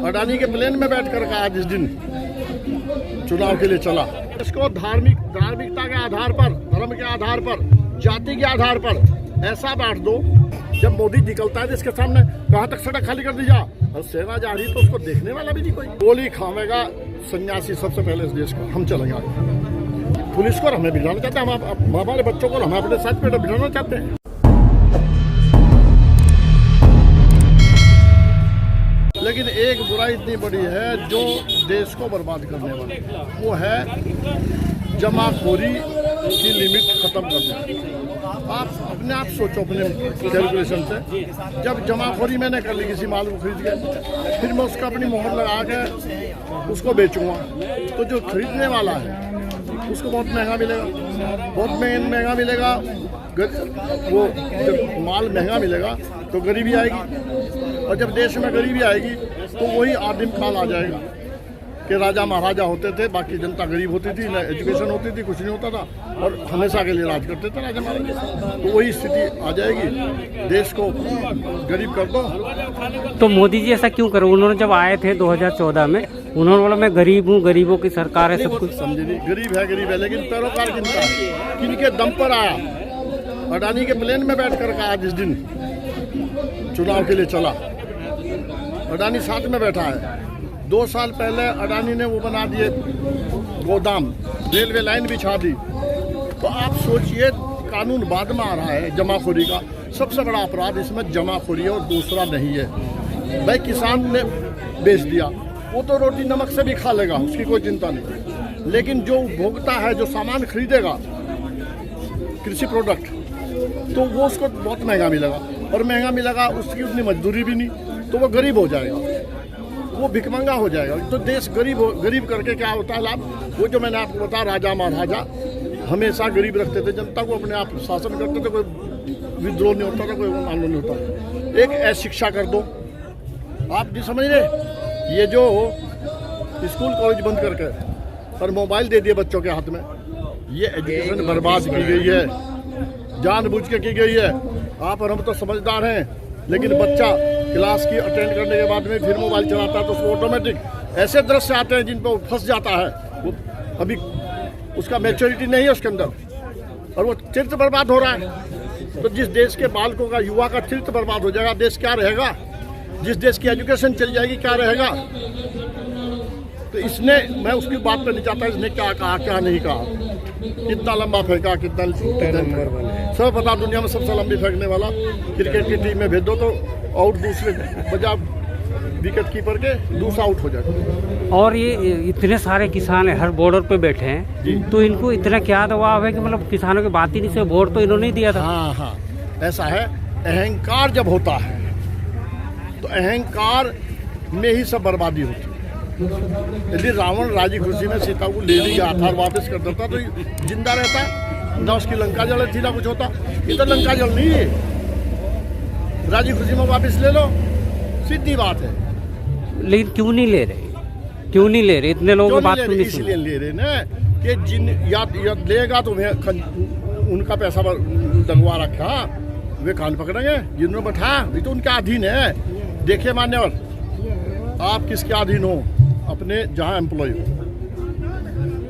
अडानी के प्लेन में बैठकर का आज इस दिन चुनाव के लिए चला। इसको धार्मिकता के आधार पर, धर्म के आधार पर, जाति के आधार पर ऐसा बांट दो। जब मोदी निकलता है तो इसके सामने कहाँ तक सड़क खाली कर दी जा, और सेना जा रही तो उसको देखने वाला भी नहीं कोई। गोली खावेगा सन्यासी सबसे पहले इस देश का। हम चलेंगे आगे। पुलिस को हमें बिठाना चाहते हैं, हम हमारे बच्चों को हम अपने साथ पे बिठाना चाहते हैं। लेकिन एक बुराई इतनी बड़ी है जो देश को बर्बाद करने वाली, वो है जमाखोरी की लिमिट खत्म कर देना। आप अपने आप सोचो अपने कैलकुलेशन से, जब जमाखोरी मैंने कर ली किसी माल को खरीद के, फिर मैं उसका अपनी मोहर लगा के उसको बेचूंगा, तो जो खरीदने वाला है उसको बहुत महंगा मिलेगा, बहुत महंगा मिलेगा। वो जब माल महंगा मिलेगा तो गरीबी आएगी, और जब देश में गरीबी आएगी तो वही आदिम काल आ जाएगा कि राजा महाराजा होते थे, बाकी जनता गरीब होती थी, न एजुकेशन होती थी, कुछ नहीं होता था, और हमेशा के लिए राज करते थे राजा महाराजा। तो वही स्थिति आ जाएगी, देश को गरीब कर दो। तो मोदी जी ऐसा क्यों करो? उन्होंने जब आए थे 2014 में, उन्होंने बोला मैं गरीब हूँ, गरीबों की सरकार है, सब कुछ समझे नहीं। गरीब है, लेकिन पैरोकार किनका, किनके दम पर आया? अडानी के प्लेन में बैठकर का आज इस दिन चुनाव के लिए चला। अडानी साथ में बैठा है। 2 साल पहले अडानी ने वो बना दिए गोदाम, रेलवे लाइन बिछा दी। तो आप सोचिए, कानून बाद में आ रहा है जमाखोरी का। सबसे बड़ा अपराध इसमें जमाखोरी है और दूसरा नहीं है। भाई किसान ने बेच दिया, वो तो रोटी नमक से भी खा लेगा, उसकी कोई चिंता नहीं। लेकिन जो उपभोक्ता है, जो सामान खरीदेगा कृषि प्रोडक्ट, तो वो उसको बहुत महंगा मिलेगा, और महंगा मिलेगा, उसकी उतनी मजदूरी भी नहीं, तो वो गरीब हो जाएगा, वो भिखमंगा हो जाएगा। तो देश गरीब करके क्या होता है लाभ? वो जो मैंने आपको बताया, राजा महाराजा हमेशा गरीब रखते थे जनता को, अपने आप शासन करते थे, कोई विद्रोह नहीं होता था, कोई आंदोलन नहीं होता। एक ऐसी शिक्षा कर दो, आप नहीं समझ रहे, ये जो स्कूल कॉलेज बंद करके और मोबाइल दे दिए बच्चों के हाथ में, ये एजुकेशन बर्बाद की गई है, जानबूझ के की गई है। आप और हम तो समझदार हैं, लेकिन बच्चा क्लास की अटेंड करने के बाद में फिर मोबाइल चलाता है, तो उसको ऑटोमेटिक ऐसे दृश्य आते हैं जिन पर फंस जाता है। वो अभी उसका मैच्योरिटी नहीं है उसके अंदर, और वो चरित्र बर्बाद हो रहा है। तो जिस देश के बालकों का, युवा का चरित्र बर्बाद हो जाएगा, देश क्या रहेगा? जिस देश की एजुकेशन चली जाएगी, क्या रहेगा? तो इसने, मैं उसकी बात पर नहीं चाहता इसने क्या कहा क्या नहीं कहा, कितना लंबा फेंका, कितना सब पता। दुनिया में सबसे लंबी फेंकने वाला क्रिकेट की टीम में भेज दो तो आउट, दूसरे बजा विकेट कीपर के दूसरा आउट हो जाएगा। और ये इतने सारे किसान हर बॉर्डर पे बैठे हैं, तो इनको इतना क्या दबाव है कि मतलब किसानों की बात ही नहीं से वोट तो इन्होंने ही दिया था। हाँ, ऐसा है। अहंकार जब होता है तो अहंकार में ही सब बर्बादी होती है। यदि रावण राजी खुशी में सीता को ले ली गया था और वापस कर देता तो जिंदा रहता, ना उसकी लंका जल थी ना कुछ होता। ये तो लंका जल नहीं है, राजी खुशी में वापस ले लो, सीधी बात है। लेकिन क्यों नहीं ले रहे? क्यों नहीं ले रहे? इतने लोगों की बात क्यों नहीं? इसलिए ले रहे ना कि जिन याद लेगा तो उनका पैसा डंगवा रखा, वे कान पकड़ेंगे। जिन्होंने बैठा ये तो उनके अधीन है। देखिए मान्यवर, आप किसके अधीन हो? अपने जहाँ एम्प्लॉय हो,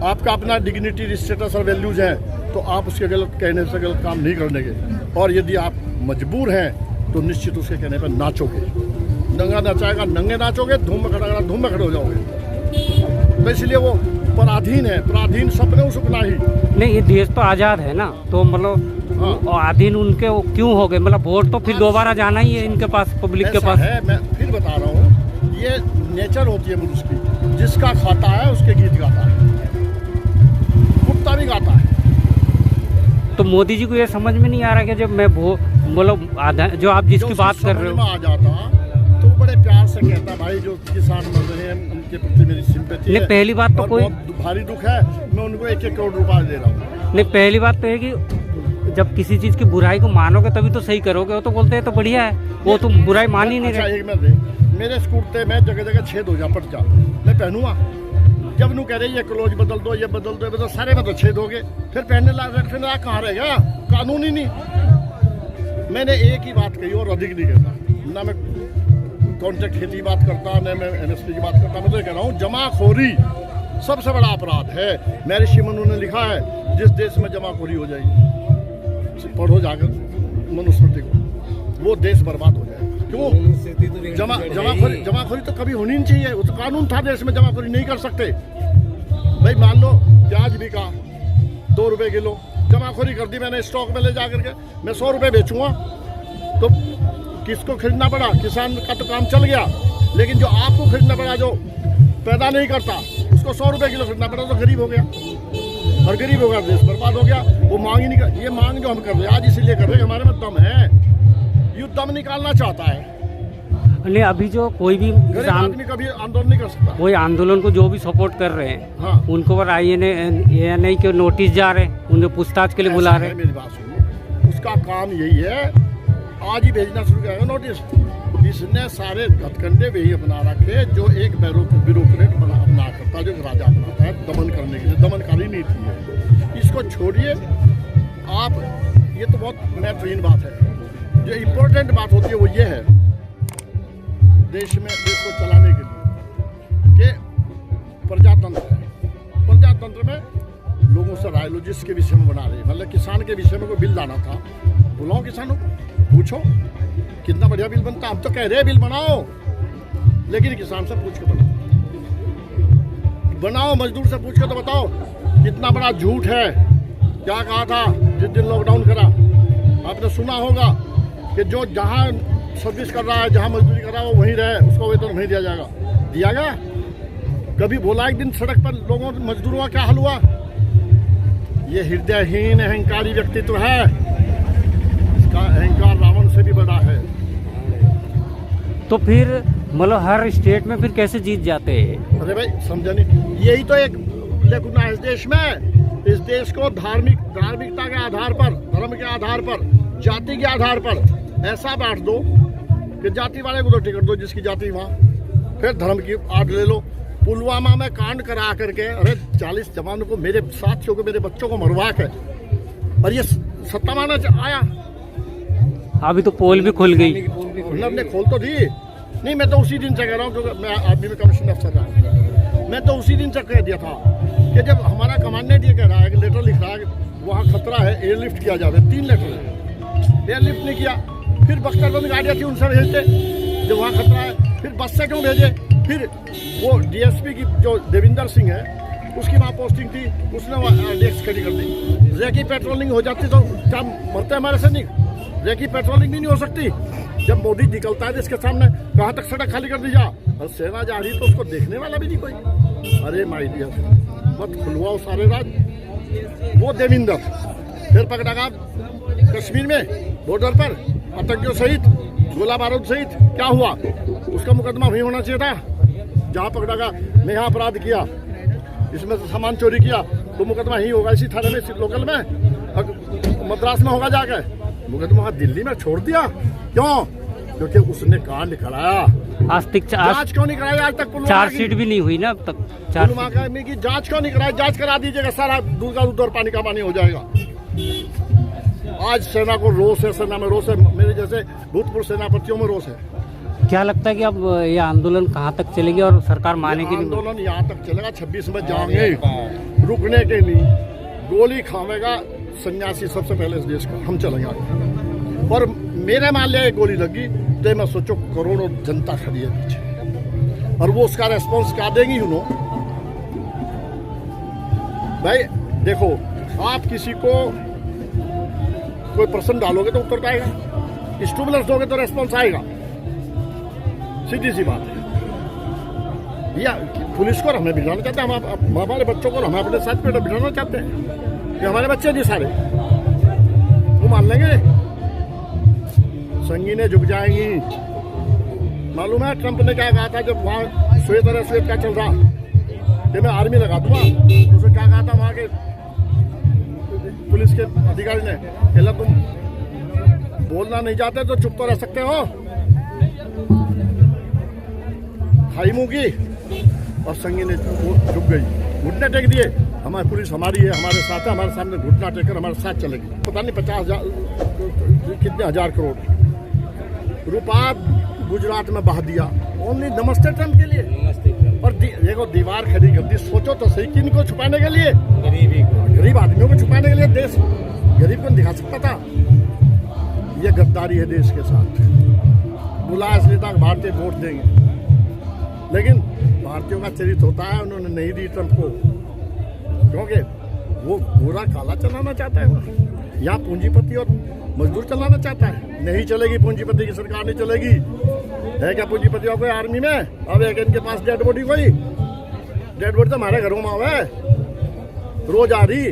आपका अपना डिग्निटी, स्टेटस और वैल्यूज हैं, तो आप उसके गलत कहने से गलत काम नहीं करने के। और यदि आप मजबूर हैं तो निश्चित उसके कहने पर नाचोगे। नंगा नचाएगा, नंगे नाचोगे, धूम में खड़ा धूम में खड़े हो जाओगे। तो इसलिए वो पराधीन है, पराधीन सपने सुपना ही नहीं। ये देश तो आज़ाद है ना, तो मतलब अधीन उनके क्यों हो गए? मतलब वोट तो फिर दोबारा जाना ही है इनके पास, पब्लिक के पास है। मैं फिर बता रहा हूँ, ये नेचर होती है मनुष्य की। जिसका खाता है उसके गीत गाता है, कुत्ता भी गाता है। तो मोदी जी को ये समझ में नहीं आ रहा कि जब मैं मतलब जो आप जिसकी बात कर रहे हो आ जाता तो बड़े प्यार से कहता, भाई जो किसान मर रहे हैं उनके प्रति मेरी सिंपैथी है। पहली बात तो कोई भारी दुख है, मैं उनको 1-1 करोड़ रुपया दे रहा हूँ। नहीं, पहली बात तो है कि जब किसी चीज की बुराई को मानोगे तभी तो सही करोगे। वो तो बोलते हैं तो बढ़िया है, वो तो बुराई मान ही नहीं रहे। मेरे कुर्ते में जगह जगह छेद हो जा, पट जा, मैं पहनूंगा। जब नू कह रहे ये क्लोज बदल दो, ये बदल दो, ये बदल, सारे में तो छेद हो गए, फिर पहनने रखने लायक कहाँ रहेगा? कानून ही नहीं। मैंने एक ही बात कही और अधिक नहीं कहता ना। मैं कॉन्ट्रैक्ट खेती की बात करता, न मैं NSP की बात करता। मैं तो ये कह रहा हूँ जमाखोरी सबसे बड़ा अपराध है। महर्षि मनु ने लिखा है जिस देश में जमाखोरी हो जाएगी, पढ़ो जाकर मनुस्मृति को, वो देश बर्बाद हो जाएगा। क्यों? जमाखोरी तो कभी होनी नहीं चाहिए। वो तो कानून था देश में, जमाखोरी नहीं कर सकते। भाई मान लो प्याज बिका 2 रुपए किलो, जमाखोरी कर दी मैंने स्टॉक में ले जा करके, मैं 100 रुपए बेचूंगा तो किसको खरीदना पड़ा? किसान का तो काम चल गया, लेकिन जो आपको खरीदना पड़ा, जो पैदा नहीं करता, उसको 100 रुपए किलो खरीदना पड़ा, तो गरीब हो गया, और गरीब हो गया देश बर्बाद हो गया। वो मांग ही नहीं कर, ये मांग जो हम कर रहे हैं आज इसीलिए कर रहे हैं हमारे में दम है, युद्ध दम निकालना चाहता है। नहीं, अभी जो कोई भी गरीब आदमी कभी आंदोलन नहीं कर सकता। कोई आंदोलन को जो भी सपोर्ट कर रहे हैं, हाँ, उनको पर INA के नोटिस जा रहे हैं, उन्हें पूछताछ के लिए बुला रहे हैं। मेरी बात सुनो, उसका काम यही है, आज ही भेजना शुरू करेगा नोटिस। इसने सारे हथकंडे वही अपना रखे जो एक ब्यूरोक्रेट अपना करता, जो राजा अपनाता है दमन करने के लिए, दमनकारी नीति है। इसको छोड़िए आप, ये तो बहुत महत्वहीन बात है। जो इम्पोर्टेंट बात होती है वो ये है देश को चलाने के लिए कि प्रजातंत्र है। प्रजातंत्र में लोगों से राय लो, जिसके विषय में बना रहे, मतलब किसान के विषय में कोई बिल लाना था, बुलाओ किसानों को, पूछो कितना बढ़िया बिल बनता। हम तो कह रहे हैं बिल बनाओ, लेकिन किसान से पूछ के बनाओ, मजदूर से पूछ के तो बताओ कितना बड़ा झूठ है। क्या कहा था जिस दिन लॉकडाउन करा, आपने सुना होगा कि जो जहां सर्विस कर रहा है, जहां मजदूरी कर रहा है, वो वहीं रहे, उसको वेतन नहीं दिया जाएगा। दिया गया? कभी बोला एक दिन सड़क पर लोगों मजदूरों का क्या हाल हुआ? ये हृदयहीन अहंकारी व्यक्तित्व है, इसका अहंकार रावण से भी बड़ा है। तो फिर मतलब हर स्टेट में फिर कैसे जीत जाते हैं? अरे भाई समझा नहीं, यही तो एक लेकुना है इस देश में। इस देश को धार्मिकता के आधार पर, धर्म के आधार पर, जाति के आधार पर ऐसा बांट दो कि जाति वाले को तो टिकट दो, जिसकी जाति वहाँ, फिर धर्म की आड़ ले लो। पुलवामा में कांड करा करके, अरे 40 जवानों को, मेरे साथियों को, मेरे बच्चों को मरवा के, और ये सत्ता माना आया। अभी तो पोल भी खुल गई, हमने खोल तो दी नहीं। मैं तो उसी दिन से कह रहा हूँ, क्योंकि मैं आर्मी में कमीशन अफसर था, मैं तो उसी दिन से कह दिया था कि जब हमारा कमांडेंट ये कह रहा है कि लेटर लिख रहा है कि वहाँ खतरा है, एयरलिफ्ट किया जाए, 3 लेटर है, एयरलिफ्ट नहीं किया। फिर बख्तर में गाड़ियाँ थी, उनसे भेजते जब वहाँ खतरा है, फिर बस से क्यों भेजे? फिर वो DSP की जो देविंदर सिंह है, उसकी वहाँ पोस्टिंग थी, उसने वहाँ डेस्क खड़ी कर दी। रेकी पेट्रोलिंग हो जाती तो क्या मरते हमारे सैनिक? रेकी पेट्रोलिंग भी नहीं हो सकती। जब मोदी निकलता है इसके सामने, कहाँ तक सड़क खाली कर दी जा, और सेना जा रही तो उसको देखने वाला भी नहीं कोई। अरे माय डियर, मत खुलवाओ सारे राज। वो देविंदर फिर पकड़ा कश्मीर में बॉर्डर पर आतंकियों सहित, गोला बारूद सहित, क्या हुआ? उसका मुकदमा वहीं होना चाहिए था जहाँ पकड़ा गया। मैं यहाँ अपराध किया, इसमें से सामान चोरी किया, तो मुकदमा ही होगा इसी थाने में, लोकल में। मद्रास में होगा जाके, मुकदमा दिल्ली में छोड़ दिया। क्यों? क्योंकि उसने कांड कराया। आज तक जांच क्यों नहीं कराई? आज तक चार्जशीट भी नहीं हुई ना अब तक। पुलवामा की जांच क्यों नहीं कराई? जांच करा दीजिएगा, सारा दूध का दूध और पानी का पानी हो जाएगा। आज सेना को रोष है, सेना में रोष है, मेरे जैसे भूतपूर्व सेनापतियों में रोष है। क्या लगता है कि अब ये आंदोलन कहाँ तक चलेगी और सरकार मानेगी? आंदोलन यहाँ तक चलेगा, 26 में जाएंगे, रुकने के लिए। गोली खावेगा सन्यासी सबसे पहले इस देश का, हम चलेंगे आगे। और मेरे मान लिया एक गोली लगी तो मैं सोचो करोड़ों जनता खड़ी है पीछे, और वो उसका रेस्पॉन्स क्या देंगी? उन्हों भाई देखो, आप किसी को कोई प्रश्न डालोगे तो उत्तर आएगा, स्टिमुलस दोगे तो रेस्पॉन्स आएगा, सीधी सी बात है। या पुलिस को हमें बिठाना चाहते हैं, हम हमारे बच्चों को हम अपने साथ पे बिठाना चाहते हैं कि हमारे बच्चे नहीं सारे वो मान लेंगे, संगीनें झुक जाएंगी। मालूम है ट्रंप ने क्या कहा था जब वहाँ श्वेत का चल रहा कि मैं आर्मी लगा दूंगा, उसने क्या कहा था वहाँ के पुलिस के अधिकारी ने? कहला तुम बोलना नहीं चाहते तो चुप तो रह सकते हो। खाई मुंह की, और संगी ने झुक गई, घुटने टेक दिए। हमारी पुलिस हमारी है, हमारे साथ है, हमारे सामने घुटना टेक कर हमारे साथ चलेगी। पता नहीं 50,000 कितने हजार करोड़ रुपया गुजरात में बहा दिया ओनली नमस्ते ट्रम्प के लिए। और देखो दीवार खड़ी कर दी, सोचो तो सही, किन को छुपाने के लिए? गरीब आदमियों को छुपाने के लिए। देश गरीब को दिखा सकता था। ये गद्दारी है देश के साथ। बुलाया इसलिए तक भारतीय वोट देंगे, लेकिन भारतीयों का चरित्र होता है, उन्होंने नहीं दी ट्रम्प को, क्योंकि वो पूरा काला चलाना चाहता है। यहाँ पूंजीपति और मजदूर चलाना चाहता है। नहीं चलेगी, पूंजीपति की सरकार नहीं चलेगी। है क्या पूंजीपतियों को आर्मी में? अब एक इनके पास डेड बॉडी, कोई डेड बॉडी तो हमारे घरों में है, रोज आ रही।